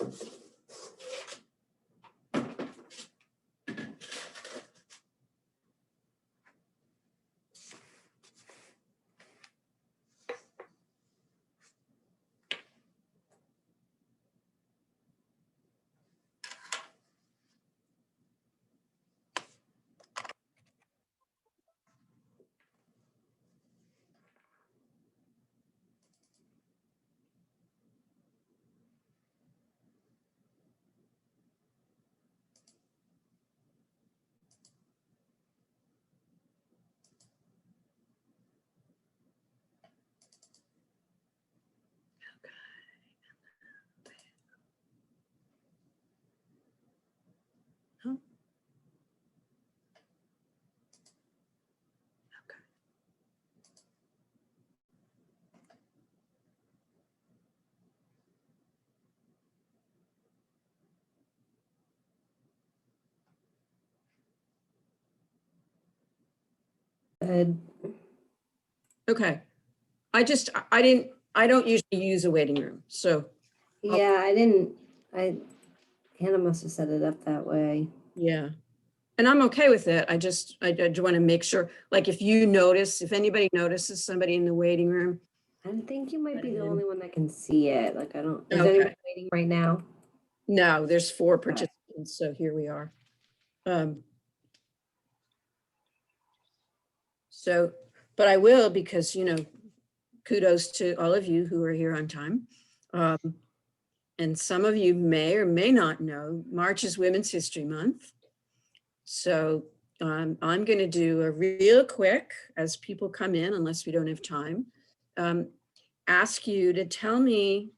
Oh. Okay. I don't usually use a waiting room. So Yeah, Hannah must have set it up that way. yeah. And I'm okay with it. I just want to make sure, like if anybody notices somebody in the waiting room. I think you might be the only one that can see it. Like, is Okay. anyone waiting right now? No, there's 4 participants. So here we are. So, but I will, because, kudos to all of you who are here on time. And some of you may or may not know, March is Women's History Month. So I'm going to do a real quick, as people come in, unless we don't have time, ask you to tell me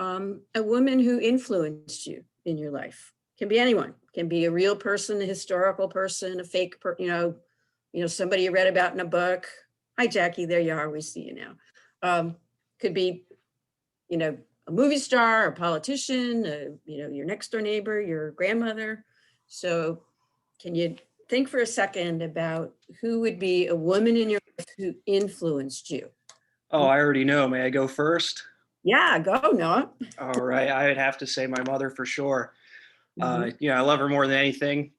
a woman who influenced you in your life. Can be anyone, can be a real person, a historical person, a fake, somebody you read about in a book. Hi, Jackie, there you are, we see you now. Could be, a movie star, a politician, your next door neighbor, your grandmother. So can you think for a second about who would be a woman in your life who influenced you? Oh, I already know. May I go first? Yeah, go, Noah. All right. I would have to say my mother for sure. I love her more than anything.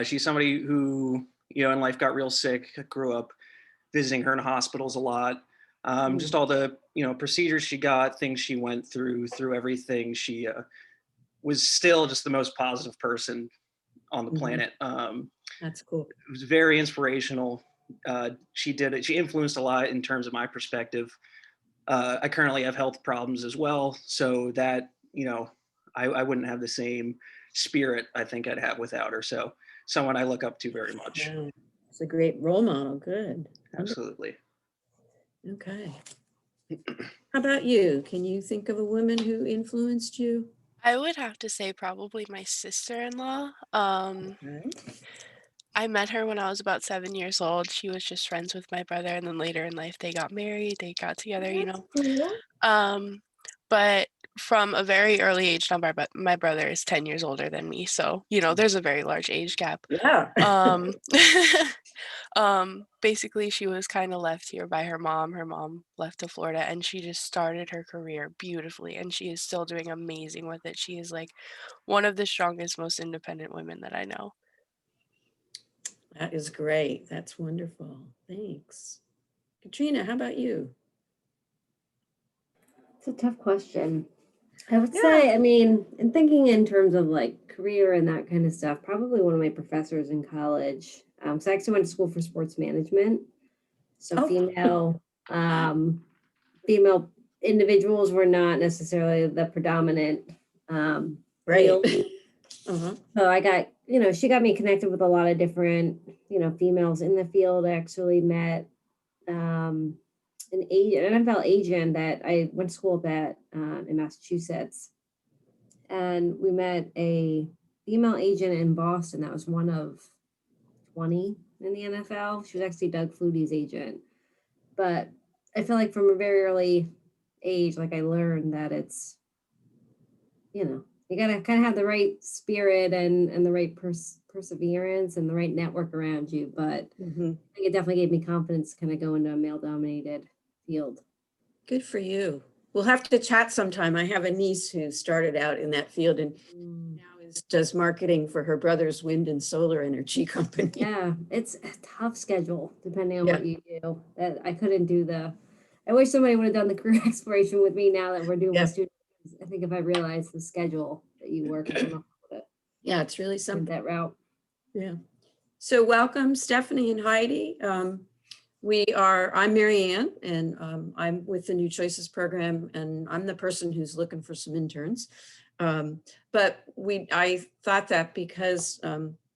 She's somebody who, in life got real sick, grew up visiting her in hospitals a lot. Just all the, procedures she got, things she went through everything. She was still just the most positive person on the planet. That's cool. It was very inspirational. She influenced a lot in terms of my perspective. I currently have health problems as well. So that, I wouldn't have the same spirit I think I'd have without her. So someone I look up to very much. Yeah, it's a great role model. Good. Absolutely. Okay. How about you? Can you think of a woman who influenced you? I would have to say probably my sister-in-law. Okay. I met her when I was about 7 years old. She was just friends with my brother, and then later in life they got married, they got together, Cool. But from a very early age, now my brother is 10 years older than me, so, there's a very large age gap. Yeah. Basically, she was kind of left here by her mom. Her mom left to Florida, and she just started her career beautifully, and she is still doing amazing with it. She is like one of the strongest, most independent women that I know. That is great. That's wonderful. Thanks. Katrina, how about you? It's a tough question. I would say, in thinking in terms of like career and that kind of stuff, probably one of my professors in college. So I actually went to school for sports management. So female individuals were not necessarily the predominant field. So I got, she got me connected with a lot of different, females in the field. I actually met an NFL agent that I went to school up at in Massachusetts. And we met a female agent in Boston that was one of 20 in the NFL. She was actually Doug Flutie's agent. But I feel like from a very early age, like I learned that it's, you gotta kind of have the right spirit and the right perseverance and the right network around you. But I think it definitely gave me confidence to kind of go into a male-dominated field. Good for you. we'll have to chat sometime. I have a niece who started out in that field and now does marketing for her brother's wind and solar energy company. Yeah, it's a tough schedule depending on Yeah. what you do. That I couldn't do I wish somebody would have done the career exploration with me now that we're doing Yeah. with students. I think if I realized the schedule that you work, I don't know how to Yeah, it's really went something. that route. Yeah. So welcome, Stephanie and Heidi. I'm Maryann, and I'm with the New Choices program, and I'm the person who's looking for some interns. But I thought that because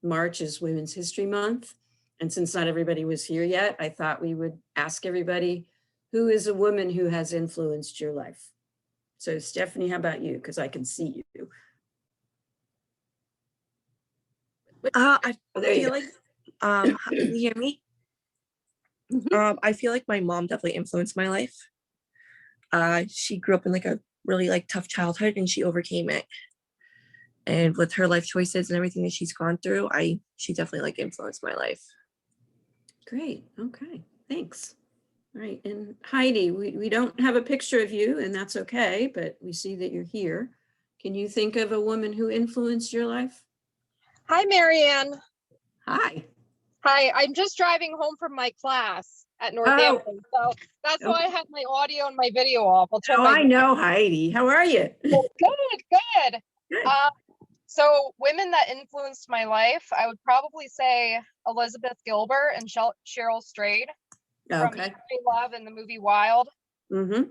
March is Women's History Month, and since not everybody was here yet, I thought we would ask everybody, who is a woman who has influenced your life? So Stephanie, how about you? Because I can see you. I There you feel go. like, can you hear me? I feel like my mom definitely influenced my life. She grew up in like a really like tough childhood and she overcame it. And with her life choices and everything that she's gone through, she definitely like influenced my life. Great. Okay. Thanks. All right. And Heidi, we don't have a picture of you, and that's okay, but we see that you're here. Can you think of a woman who influenced your life? Hi, Maryann. Hi. Hi, I'm just driving home from my class at Northampton, so that's why I had my audio and my video off. I'll turn Oh, my I know, Heidi. How are you? good. Good. So women that influenced my life, I would probably say Elizabeth Gilbert and Cheryl Strayed from Okay. History Love and the movie Wild. Mm-hmm.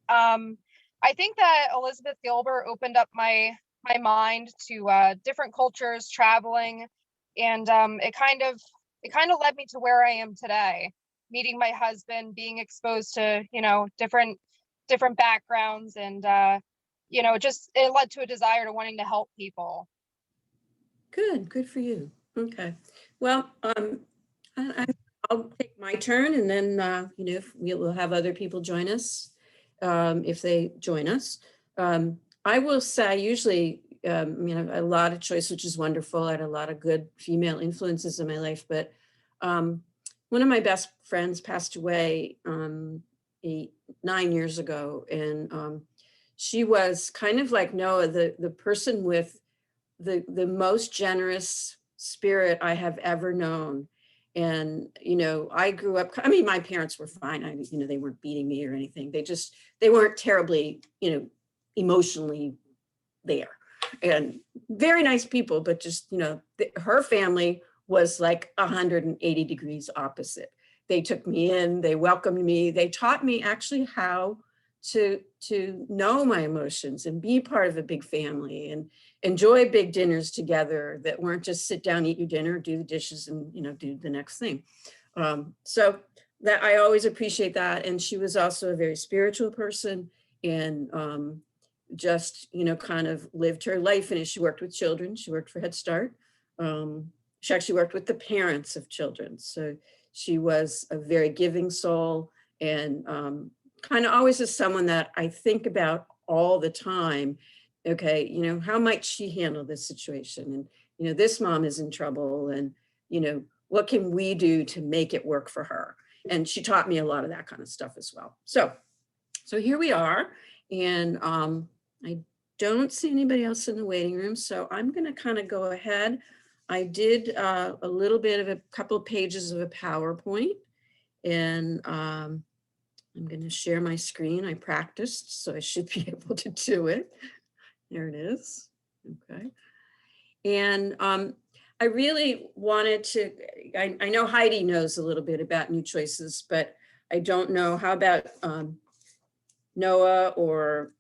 I think that Elizabeth Gilbert opened up my mind to different cultures, traveling, and it kind of led me to where I am today, meeting my husband, being exposed to different backgrounds, and it led to a desire to wanting to help people. Good for you. Okay. Well, I'll take my turn, and then if we'll have other people join us if they join us. I will say usually, I have a lot of choice, which is wonderful. I had a lot of good female influences in my life, but one of my best friends passed away 9 years ago, and she was kind of like Noah, the person with the most generous spirit I have ever known. And, I grew up, my parents were fine. They weren't beating me or anything. They weren't terribly, emotionally there, and very nice people, but just, her family was like 180 degrees opposite. They took me in, they welcomed me, they taught me actually how to know my emotions and be part of a big family and enjoy big dinners together that weren't just sit down, eat your dinner, do the dishes, and do the next thing. So that I always appreciate that. And she was also a very spiritual person, and just kind of lived her life. And she worked with children. She worked for Head Start. She actually worked with the parents of children. So she was a very giving soul, and kind of always is someone that I think about all the time. Okay, how might she handle this situation? And, this mom is in trouble, and, what can we do to make it work for her? And she taught me a lot of that kind of stuff as well. So here we are. And I don't see anybody else in the waiting room. So I'm going to kind of go ahead. I did a little bit of a couple of pages of a PowerPoint, and I'm going to share my screen. I practiced, so I should be able to do it. There it is. Okay. And I really wanted to, I know Heidi knows a little bit about New Choices, but I don't know, how about Noah or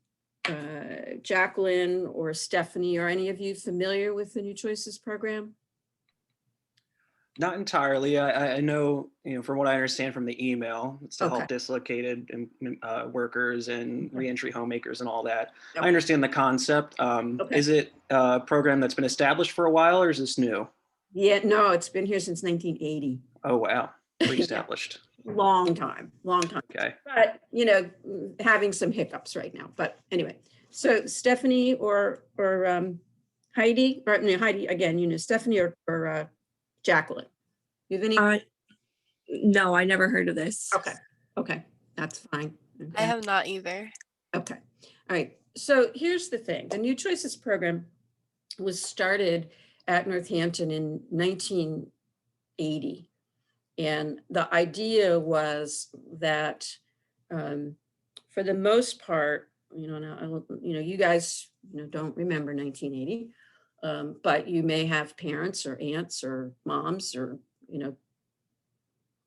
Jacqueline or Stephanie? Are any of you familiar with the New Choices program? Not entirely. I know, from what I understand from the email, it's to Okay. help dislocated workers and Okay. reentry homemakers and all that. Okay. I understand the concept. Okay. Is it a program that's been established for a while, or is this new? Yeah, no, it's been here since 1980. Oh, wow. Pre-established. Long time. Okay. But, having some hiccups right now. But anyway, so Stephanie or Heidi, or no, Heidi again, Stephanie or Jacqueline. You have any? No, I never heard of this. Okay, that's fine. I have not either. Okay. All right. So here's the thing. The New Choices program was started at Northampton in 1980. And the idea was that for the most part, now, you guys, don't remember 1980, but you may have parents or aunts or moms or,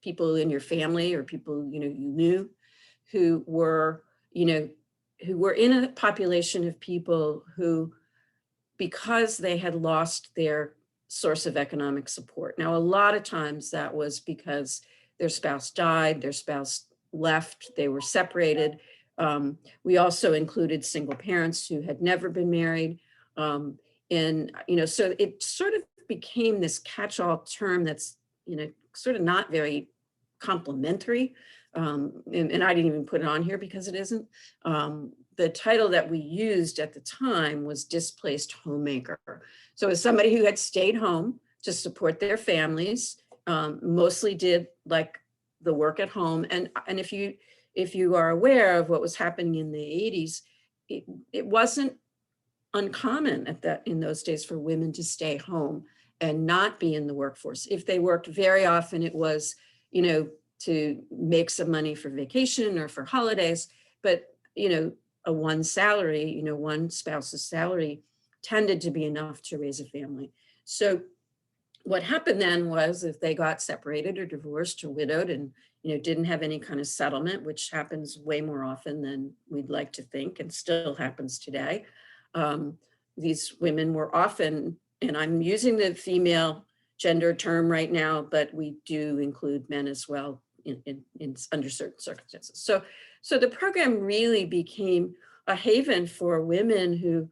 people in your family or people, you knew who were, who were in a population of people who, because they had lost their source of economic support. Now, a lot of times that was because their spouse died, their spouse left, they were separated. We also included single parents who had never been married. And, so it sort of became this catch-all term that's, sort of not very complimentary. And I didn't even put it on here because it isn't. The title that we used at the time was displaced homemaker. So as somebody who had stayed home to support their families, mostly did like the work at home. And if you are aware of what was happening in the 80s, it wasn't uncommon in those days for women to stay home and not be in the workforce. If they worked, very often it was, to make some money for vacation or for holidays, but, a one salary, one spouse's salary tended to be enough to raise a family. So what happened then was if they got separated or divorced or widowed and, didn't have any kind of settlement, which happens way more often than we'd like to think and still happens today. These women were often, and I'm using the female gender term right now, but we do include men as well in under certain circumstances. So the program really became a haven for women who,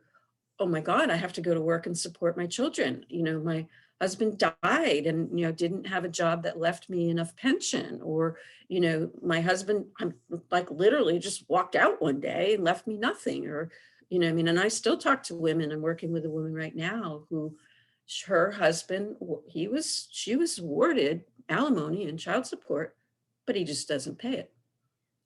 oh my God, I have to go to work and support my children. My husband died and, didn't have a job that left me enough pension, or, my husband like literally just walked out one day and left me nothing, or, and I still talk to women. I'm working with a woman right now who her husband, she was awarded alimony and child support, but he just doesn't pay it.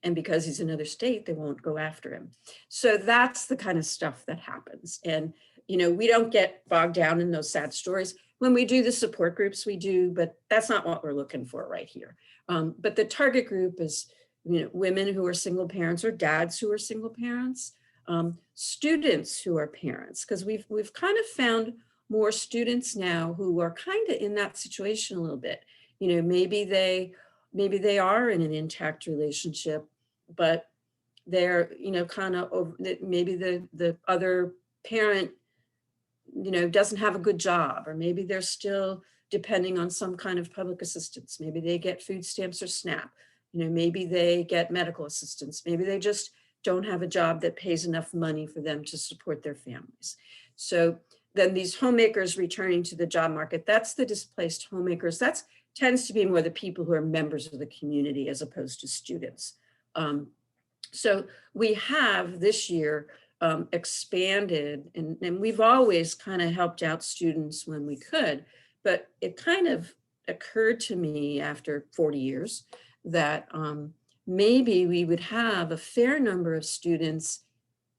And because he's in another state, they won't go after him. So that's the kind of stuff that happens. And, we don't get bogged down in those sad stories. When we do the support groups, we do, but that's not what we're looking for right here. But the target group is, women who are single parents or dads who are single parents, students who are parents, because we've kind of found more students now who are kind of in that situation a little bit. Maybe they are in an intact relationship, but they're, kind of over, maybe the other parent, doesn't have a good job, or maybe they're still depending on some kind of public assistance. Maybe they get food stamps or SNAP, maybe they get medical assistance. Maybe they just don't have a job that pays enough money for them to support their families. So then these homemakers returning to the job market, that's the displaced homemakers. That tends to be more the people who are members of the community as opposed to students. So we have this year expanded, and we've always kind of helped out students when we could, but it kind of occurred to me after 40 years that maybe we would have a fair number of students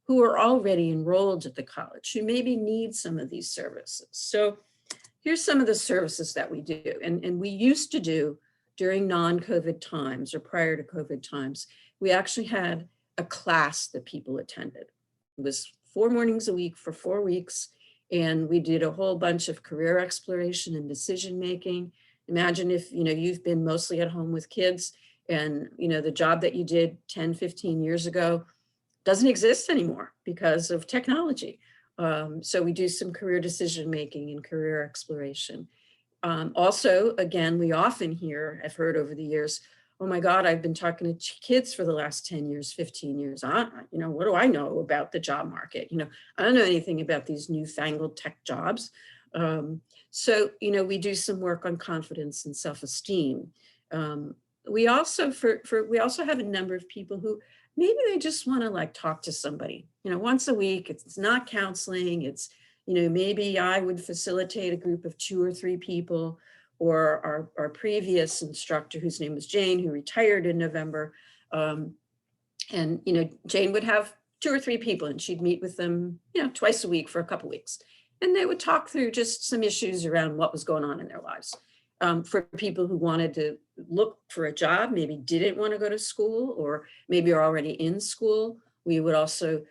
who are already enrolled at the college, who maybe need some of these services. So here's some of the services that we do. And we used to do during non-COVID times or prior to COVID times, we actually had a class that people attended. It was 4 mornings a week for 4 weeks. And we did a whole bunch of career exploration and decision-making. Imagine if, you've been mostly at home with kids and, the job that you did 10, 15 years ago doesn't exist anymore because of technology. So we do some career decision-making and career exploration. Also, again, we often hear, I've heard over the years, oh my God, I've been talking to kids for the last 10 years, 15 years. What do I know about the job market? I don't know anything about these newfangled tech jobs. So, we do some work on confidence and self-esteem. We also we also have a number of people who maybe they just want to talk to somebody, once a week. It's not counseling. It's, maybe I would facilitate a group of 2 or 3 people, or our previous instructor, whose name was Jane, who retired in November. And, Jane would have 2 or 3 people, and she'd meet with them, twice a week for a couple weeks. And they would talk through just some issues around what was going on in their lives. For people who wanted to look for a job, maybe didn't want to go to school, or maybe are already in school, we would also,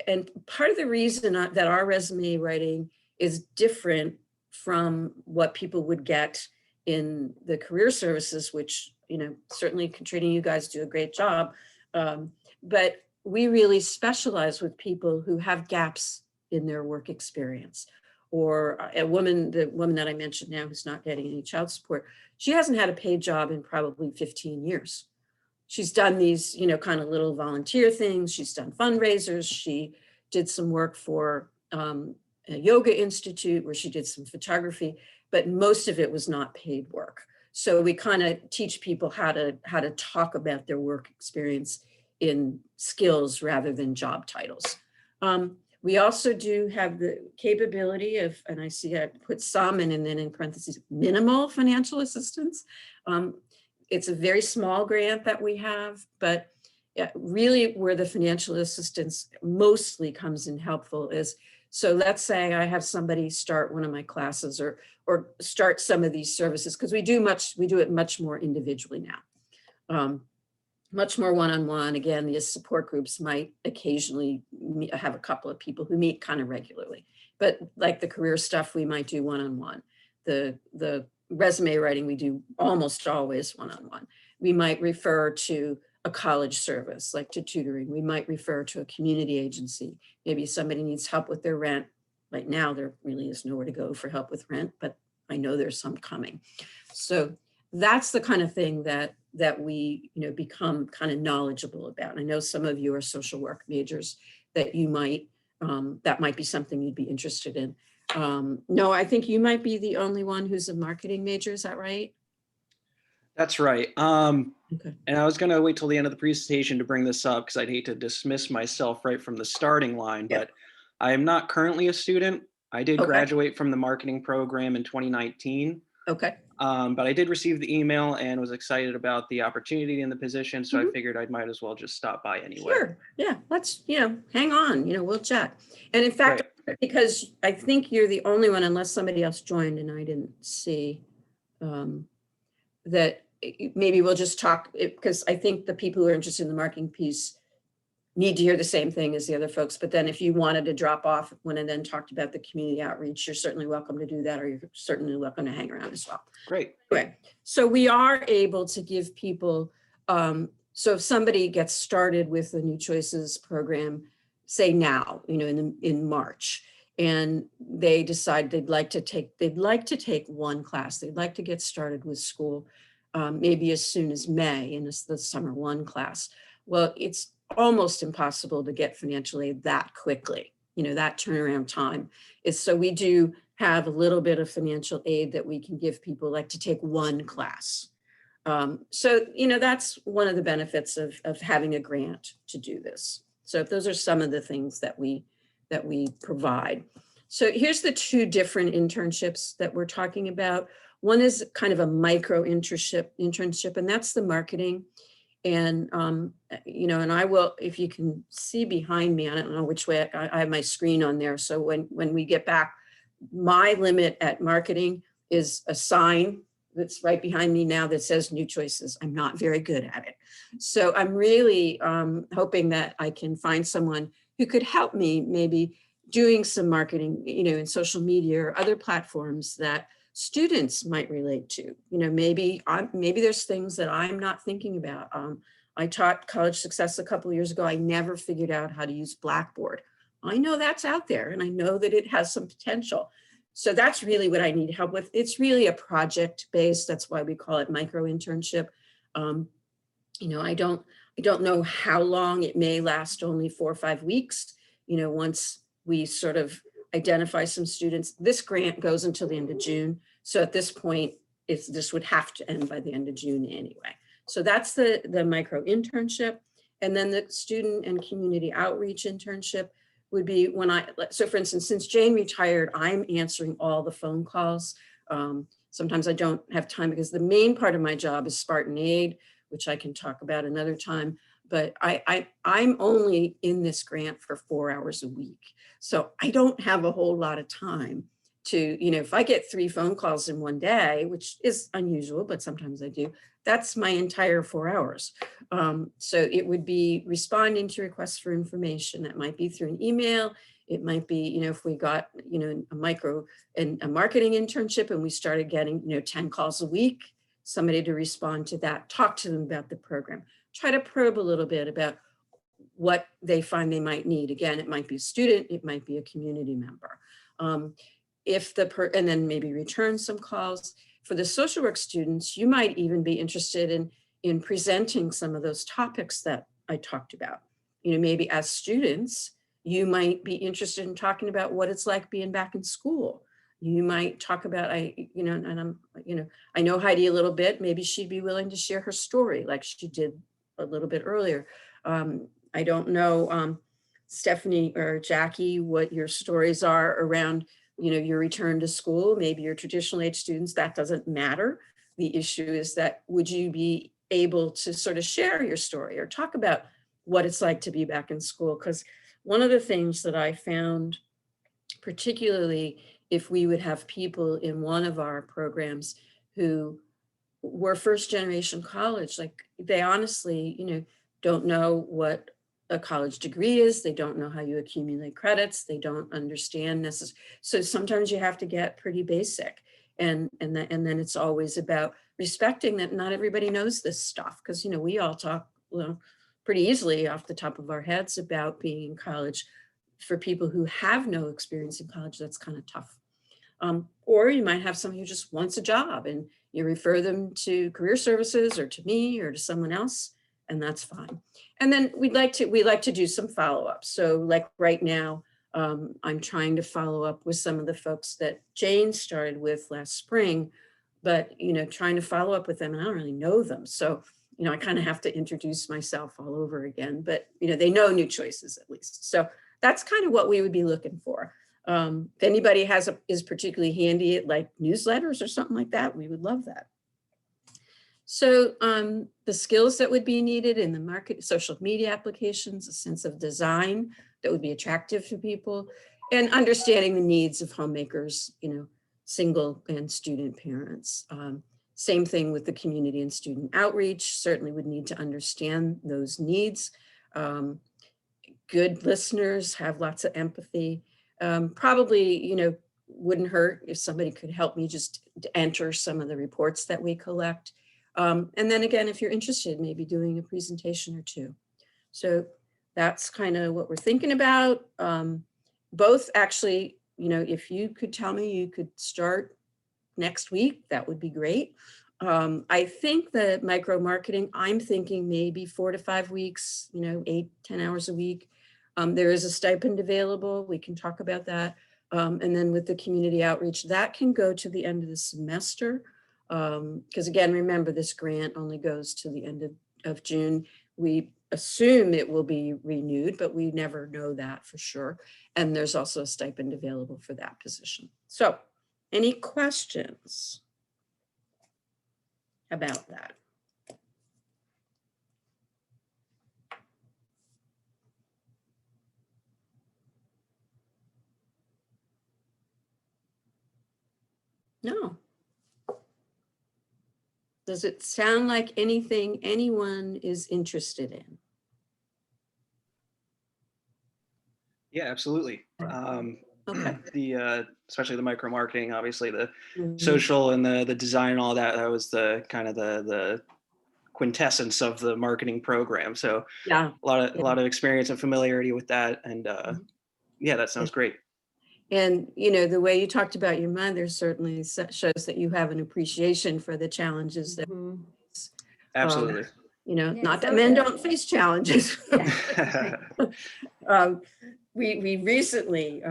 and part of the reason that our resume writing is different from what people would get in the career services, which, certainly Katrina, you guys do a great job. But we really specialize with people who have gaps in their work experience. Or the woman that I mentioned now who's not getting any child support, she hasn't had a paid job in probably 15 years. She's done these, kind of little volunteer things. She's done fundraisers. She did some work for a yoga institute where she did some photography, but most of it was not paid work. So we kind of teach people how to talk about their work experience in skills rather than job titles. We also do have the capability of, and I see I put some and then in parentheses, minimal financial assistance. It's a very small grant that we have, but really where the financial assistance mostly comes in helpful is, so let's say I have somebody start one of my classes or start some of these services, because we do it much more individually now. Much more one-on-one. Again, these support groups might occasionally have a couple of people who meet kind of regularly, but like the career stuff, we might do one-on-one. The resume writing, we do almost always one-on-one. We might refer to a college service, like to tutoring. We might refer to a community agency. Maybe somebody needs help with their rent. Right now, there really is nowhere to go for help with rent, but I know there's some coming. So that's the kind of thing that we become kind of knowledgeable about. And I know some of you are social work majors that you might, that might be something you'd be interested in. No, I think you might be the only one who's a marketing major, is that right? That's right. Okay. And I was going to wait till the end of the presentation to bring this up because I'd hate to dismiss myself right from the starting line, but I am not currently a student. I did graduate from the marketing program in 2019. Okay. But I did receive the email and was excited about the opportunity in the position. So I figured I might as well just stop by anyway. Sure. Yeah. Let's, hang on, we'll chat. And in fact, because I think you're the only one, unless somebody else joined and I didn't see, that maybe we'll just talk, because I think the people who are interested in the marketing piece need to hear the same thing as the other folks. But then if you wanted to drop off when I then talked about the community outreach, you're certainly welcome to do that, or you're certainly welcome to hang around as well. Great. Anyway, so we are able to give people, so if somebody gets started with the New Choices program, say now, in March, and they decide they'd like to take one class, they'd like to get started with school, maybe as soon as May in the summer one class. Well, it's almost impossible to get financial aid that quickly. That turnaround time is, so we do have a little bit of financial aid that we can give people, like to take one class. So, that's one of the benefits of having a grant to do this. So if those are some of the things that we provide. So here's the 2 different internships that we're talking about. One is kind of a micro internship, and that's the marketing. And, and I will, if you can see behind me, I don't know which way, I have my screen on there. So when we get back, my limit at marketing is a sign that's right behind me now that says New Choices. I'm not very good at it. So I'm really hoping that I can find someone who could help me maybe doing some marketing, in social media or other platforms that students might relate to. Maybe there's things that I'm not thinking about. I taught college success a couple of years ago. I never figured out how to use Blackboard. I know that's out there and I know that it has some potential. So that's really what I need help with. It's really a project-based, that's why we call it micro internship. I don't know how long. It may last only 4 or 5 weeks. Once we sort of identify some students. This grant goes until the end of June. So at this point, this would have to end by the end of June anyway. So that's the micro internship. And then the student and community outreach internship would be so for instance, since Jane retired, I'm answering all the phone calls. Sometimes I don't have time because the main part of my job is Spartan Aid, which I can talk about another time. but I'm only in this grant for 4 hours a week. So I don't have a whole lot of time to, if I get 3 phone calls in one day, which is unusual, but sometimes I do, that's my entire 4 hours. So it would be responding to requests for information. That might be through an email. It might be, if we got, a micro and a marketing internship and we started getting, 10 calls a week, somebody to respond to that, talk to them about the program, try to probe a little bit about what they find they might need. Again, it might be a student, it might be a community member. And then maybe return some calls. For the social work students, you might even be interested in presenting some of those topics that I talked about. Maybe as students, you might be interested in talking about what it's like being back in school. You might talk about, I know Heidi a little bit, maybe she'd be willing to share her story like she did a little bit earlier. I don't know, Stephanie or Jackie, what your stories are around, your return to school, maybe your traditional age students, that doesn't matter. The issue is that, would you be able to sort of share your story or talk about what it's like to be back in school? Because one of the things that I found, particularly if we would have people in one of our programs who were first generation college, like they honestly, don't know what a college degree is. They don't know how you accumulate credits. They don't understand necessarily. So sometimes you have to get pretty basic. And then it's always about respecting that not everybody knows this stuff. Because, we all talk pretty easily off the top of our heads about being in college. For people who have no experience in college, that's kind of tough. Or you might have someone who just wants a job and you refer them to career services or to me or to someone else, and that's fine. And then we like to do some follow-up. So like right now, I'm trying to follow up with some of the folks that Jane started with last spring, but trying to follow up with them, and I don't really know them. So I kind of have to introduce myself all over again, but they know New Choices at least. So that's kind of what we would be looking for. If anybody is particularly handy at like newsletters or something like that, we would love that. So the skills that would be needed in the market, social media applications, a sense of design that would be attractive to people, and understanding the needs of homemakers, single and student parents. Same thing with the community and student outreach, certainly would need to understand those needs. Good listeners, have lots of empathy. Probably, wouldn't hurt if somebody could help me just enter some of the reports that we collect. And then again, if you're interested, maybe doing a presentation or two. So that's kind of what we're thinking about. Both actually, if you could tell me you could start next week, that would be great. I think the micro marketing, I'm thinking maybe 4 to 5 weeks, 8, 10 hours a week. There is a stipend available. We can talk about that. And then with the community outreach, that can go to the end of the semester. Because again, remember, this grant only goes to the end of June. We assume it will be renewed, but we never know that for sure. And there's also a stipend available for that position. So any questions about that? No. Does it sound like anything anyone is interested in? Yeah, absolutely. Okay. Especially the micro marketing, obviously the Mhm. social and the design and all that, that was the kind of the quintessence of the marketing program. So Yeah. a lot of experience and familiarity with that. And yeah, that sounds great. And, the way you talked about your mother certainly shows that you have an appreciation for the challenges that, Absolutely. not that men don't face challenges. We recently,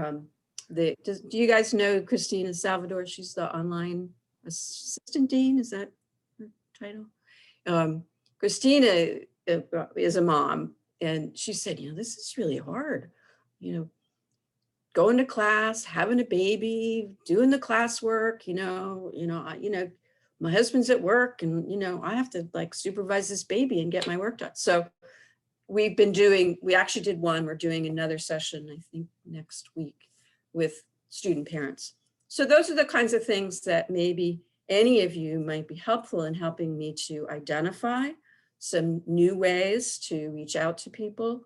do you guys know Christina Salvador? She's the online assistant dean, is that her title? Christina is a mom, and she said, this is really hard, going to class, having a baby, doing the classwork, my husband's at work and, I have to like supervise this baby and get my work done. So we've been doing, we actually did one, we're doing another session, I think next week, with student parents. So those are the kinds of things that maybe any of you might be helpful in helping me to identify some new ways to reach out to people.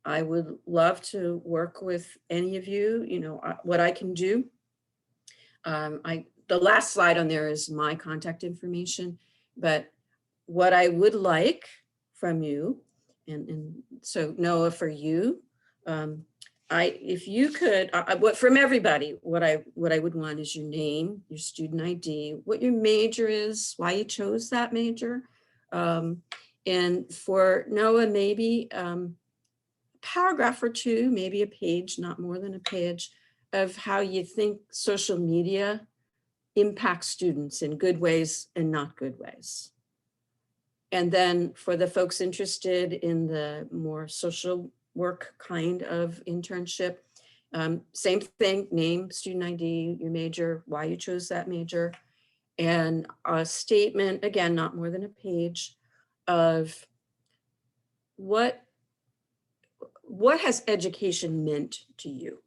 I would love to work with any of you, you know, what I can do. The last slide on there is my contact information, but what I would like from you, and so Noah, for you, if you could, from everybody, what I would want is your name, your student ID, what your major is, why you chose that major. And for Noah, maybe a paragraph or two, maybe a page, not more than a page, of how you think social media impacts students in good ways and not good ways. And then for the folks interested in the more social work kind of internship, same thing, name, student ID, your major, why you chose that major, and a statement, again, not more than a page, of what has education meant to you?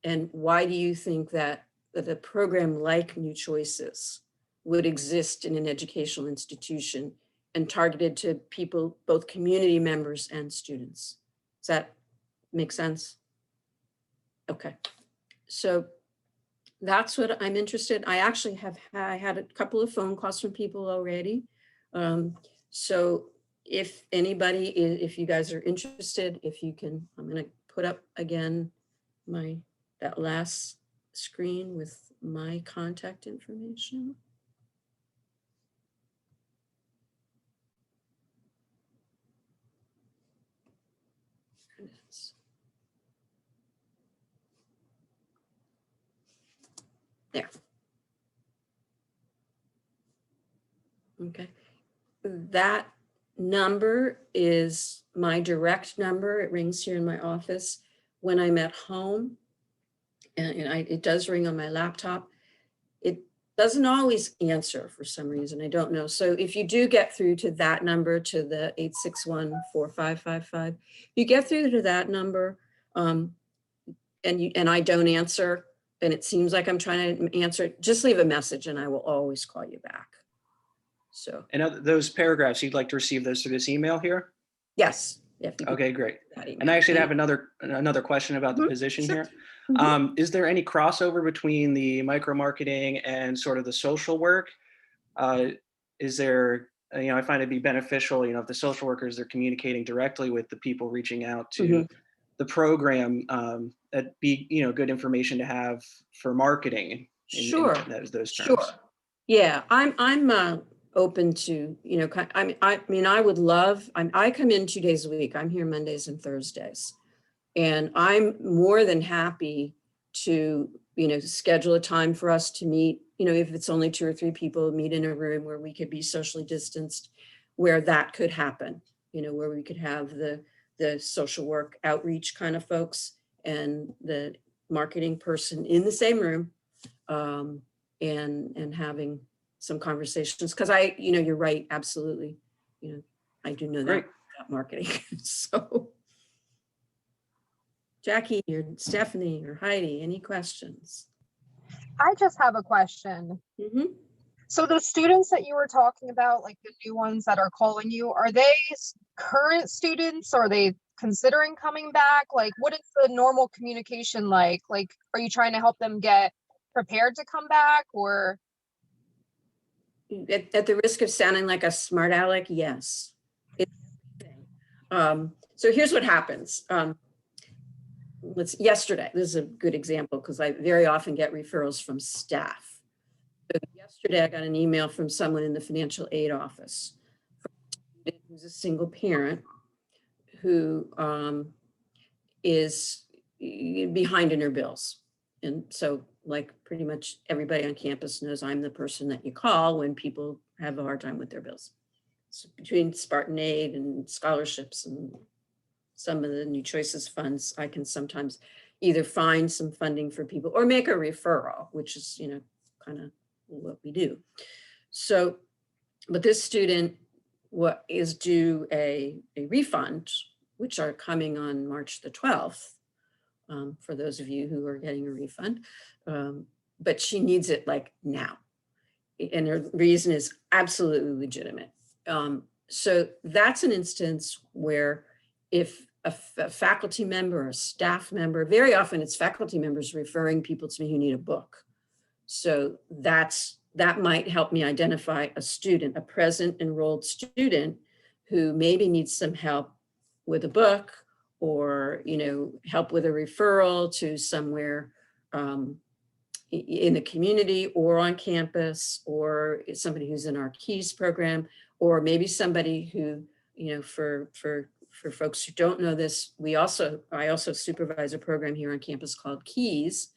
And why do you think that a program like New Choices would exist in an educational institution and targeted to people, both community members and students? Does that make sense? Okay, so that's what I'm interested. I actually I had a couple of phone calls from people already. So if anybody, if you guys are interested, if you can, I'm gonna put up again that last screen with my contact information. There. Okay. That number is my direct number. It rings here in my office when I'm at home. And it does ring on my laptop. It doesn't always answer for some reason. I don't know. So if you do get through to that number, to the 861-4555, you get through to that number and I don't answer, and it seems like I'm trying to answer, just leave a message and I will always call you back. So. And those paragraphs, you'd like to receive those through this email here? Yes. Okay, great. And I actually have another question about the position here. Is there any crossover between the micro marketing and sort of the social work? Is there, I find it'd be beneficial, if the social workers are communicating directly with the people reaching out to the program, that'd be, good information to have for marketing. Sure. In those terms. Sure. Yeah, I'm open to, I mean, I would love, I come in 2 days a week. I'm here Mondays and Thursdays. And I'm more than happy to, schedule a time for us to meet, if it's only 2 or 3 people, meet in a room where we could be socially distanced, where that could happen, where we could have the social work outreach kind of folks and the marketing person in the same room, and having some conversations, because you're right, absolutely. I do know that about marketing. So Jackie or Stephanie or Heidi, any questions? I just have a question. So the students that you were talking about, like the new ones that are calling you, are they current students? Are they considering coming back? Like, what is the normal communication like? Like, are you trying to help them get prepared to come back, or? At the risk of sounding like a smart aleck, yes. So here's what happens. Yesterday, this is a good example because I very often get referrals from staff. So yesterday, I got an email from someone in the financial aid office who's a single parent who is behind in her bills. And so, like pretty much everybody on campus knows, I'm the person that you call when people have a hard time with their bills. So between Spartan Aid and scholarships and some of the New Choices funds, I can sometimes either find some funding for people or make a referral, which is, kind of what we do. So, but this student what is due a refund, which are coming on March the 12th, for those of you who are getting a refund. But she needs it like now. And her reason is absolutely legitimate. So that's an instance where if a faculty member or a staff member, very often it's faculty members referring people to me who need a book. So that might help me identify a student, a present enrolled student who maybe needs some help with a book, or, you know, help with a referral to somewhere in the community or on campus, or somebody who's in our KEYS program, or maybe somebody who, you know, for folks who don't know this, I also supervise a program here on campus called KEYS,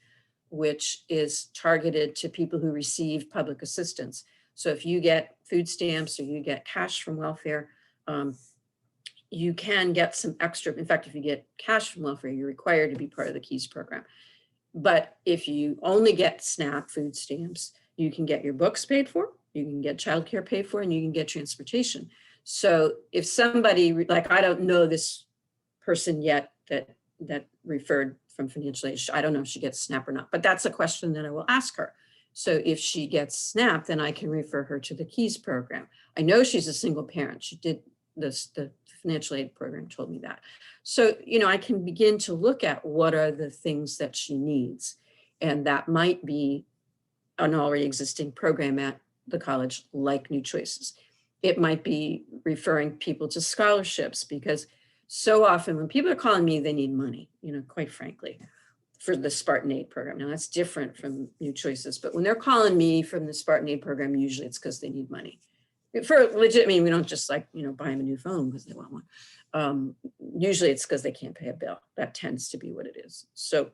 which is targeted to people who receive public assistance. So if you get food stamps or you get cash from welfare, you can get some extra. In fact, if you get cash from welfare, you're required to be part of the KEYS program. But if you only get SNAP food stamps, you can get your books paid for, you can get childcare paid for, and you can get transportation. So if somebody, like, I don't know this person yet that referred from financial aid, I don't know if she gets SNAP or not, but that's a question that I will ask her. So if she gets SNAP, then I can refer her to the KEYS program. I know she's a single parent. She did this, the financial aid program told me that. So, you know, I can begin to look at what are the things that she needs. And that might be an already existing program at the college, like New Choices. It might be referring people to scholarships, because so often when people are calling me, they need money, you know, quite frankly, for the Spartan Aid program. Now that's different from New Choices, but when they're calling me from the Spartan Aid program, usually it's because they need money. For legit, I mean, we don't just, like, you know, buy them a new phone because they want one. Usually it's because they can't pay a bill. That tends to be what it is. So,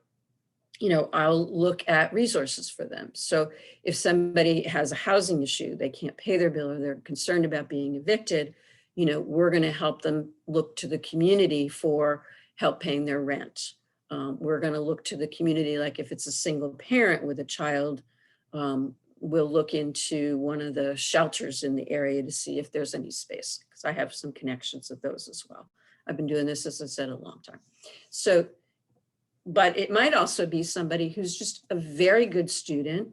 you know, I'll look at resources for them. So if somebody has a housing issue, they can't pay their bill, or they're concerned about being evicted, you know, we're going to help them look to the community for help paying their rent. We're going to look to the community, like if it's a single parent with a child, we'll look into one of the shelters in the area to see if there's any space, because I have some connections of those as well. I've been doing this, as I said, a long time. So, but it might also be somebody who's just a very good student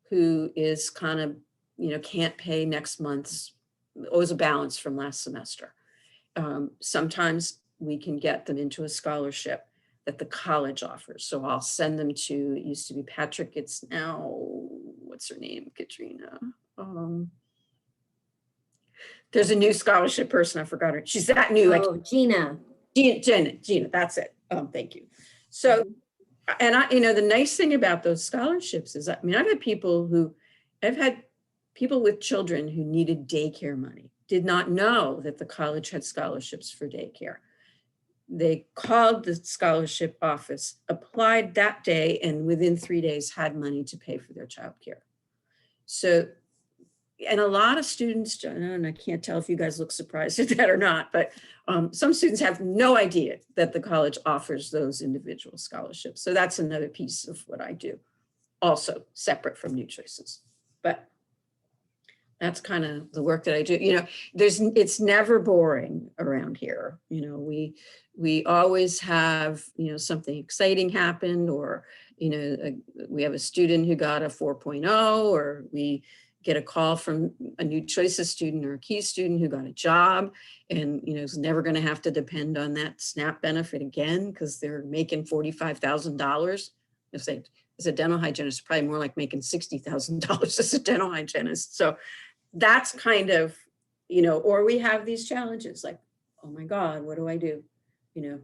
who is kind of, you know, can't pay next month's, owes a balance from last semester. Sometimes we can get them into a scholarship that the college offers. So I'll send them to, it used to be Patrick, it's now, what's her name, Katrina? There's a new scholarship person, I forgot her. She's that new. Oh, Gina, that's it. Thank you. So, and I, you know, the nice thing about those scholarships is, I mean, I've had people with children who needed daycare money, did not know that the college had scholarships for daycare. They called the scholarship office, applied that day, and within 3 days had money to pay for their childcare. So, and a lot of students, and I can't tell if you guys look surprised at that or not, but some students have no idea that the college offers those individual scholarships. So that's another piece of what I do, also separate from New Choices. But that's kind of the work that I do. You know, it's never boring around here. You know, we always have, you know, something exciting happen, or, you know, we have a student who got a 4.0, or we get a call from a New Choices student or a KEYS student who got a job and, you know, is never going to have to depend on that SNAP benefit again because they're making $45,000. As a dental hygienist, probably more like making $60,000 as a dental hygienist. So that's kind of, you know, or we have these challenges like, oh my God, what do I do? You know,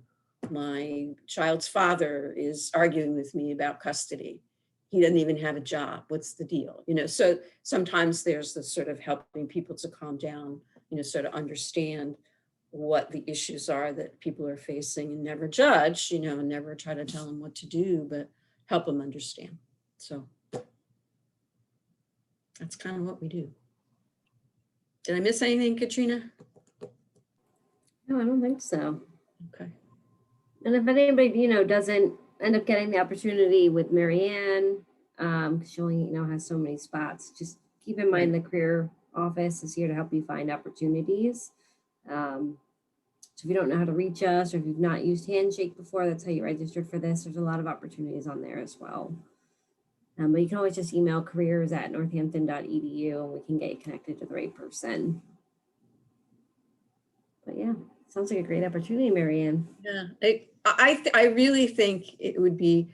my child's father is arguing with me about custody. He doesn't even have a job. What's the deal? You know, so sometimes there's this sort of helping people to calm down, you know, sort of understand what the issues are that people are facing, and never judge, you know, and never try to tell them what to do, but help them understand. So that's kind of what we do. Did I miss anything, Katrina? no, I don't think so. Okay. And if anybody, you know, doesn't end up getting the opportunity with Maryann, she only, you know, has so many spots, just keep in mind the career office is here to help you find opportunities. So if you don't know how to reach us, or if you've not used Handshake before, that's how you registered for this. There's a lot of opportunities on there as well. But you can always just email careers@northampton.edu and we can get you connected to the right person. But yeah, sounds like a great opportunity, Maryann. Yeah, I really think it would be,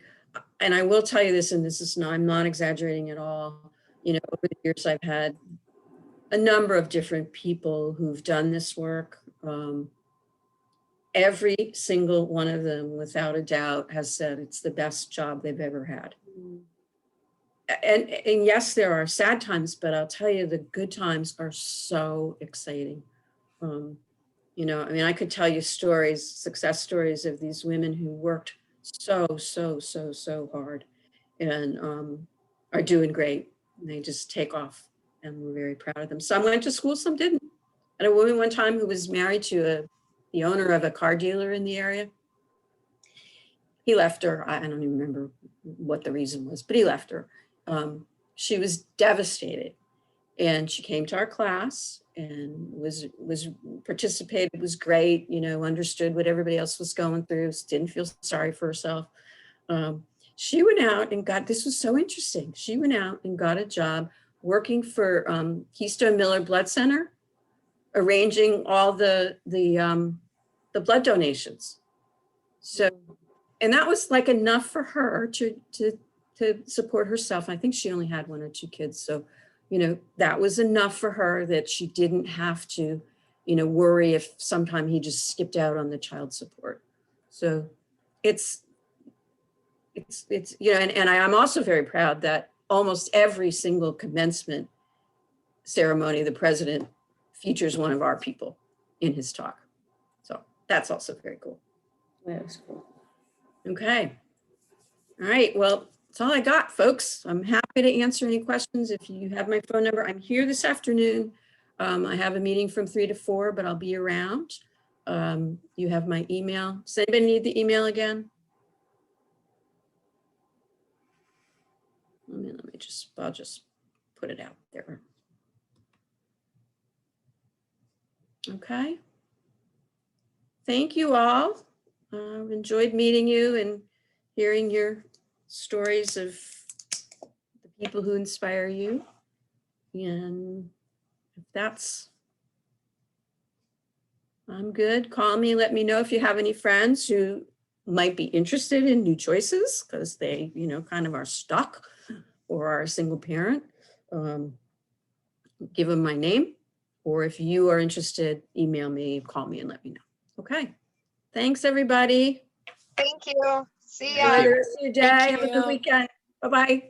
and I will tell you this, and this is not, I'm not exaggerating at all. You know, over the years, I've had a number of different people who've done this work. Every single one of them, without a doubt, has said it's the best job they've ever had. And yes, there are sad times, but I'll tell you, the good times are so exciting. You know, I mean, I could tell you stories, success stories of these women who worked so hard and are doing great. And they just take off, and we're very proud of them. Some went to school, some didn't. I had a woman one time who was married to the owner of a car dealer in the area. He left her. I don't even remember what the reason was, but he left her. She was devastated, and she came to our class and was participated, was great, you know, understood what everybody else was going through, didn't feel sorry for herself. She went out and this was so interesting. She went out and got a job working for Keystone Miller Blood Center, arranging all the blood donations. So, and that was like enough for her to support herself. I think she only had 1 or 2 kids. So, you know, that was enough for her that she didn't have to, you know, worry if sometime he just skipped out on the child support. So it's, you know, and I'm also very proud that almost every single commencement ceremony, the president features one of our people in his talk. So that's also very cool. That was cool. Okay. All right. Well, that's all I got, folks. I'm happy to answer any questions. If you have my phone number, I'm here this afternoon. I have a meeting from 3 to 4, but I'll be around. You have my email. Does anybody need the email again? I'll just put it out there. Okay. Thank you all. Enjoyed meeting you and hearing your stories of the people who inspire you. And if I'm good. Call me, let me know if you have any friends who might be interested in new choices because they, you know, kind of are stuck or are a single parent. Give them my name, or if you are interested, email me, call me and let me know. Okay. Thanks, everybody. Thank you. See ya. Enjoy the rest of your day. Thank Have a good you. weekend. Bye-bye.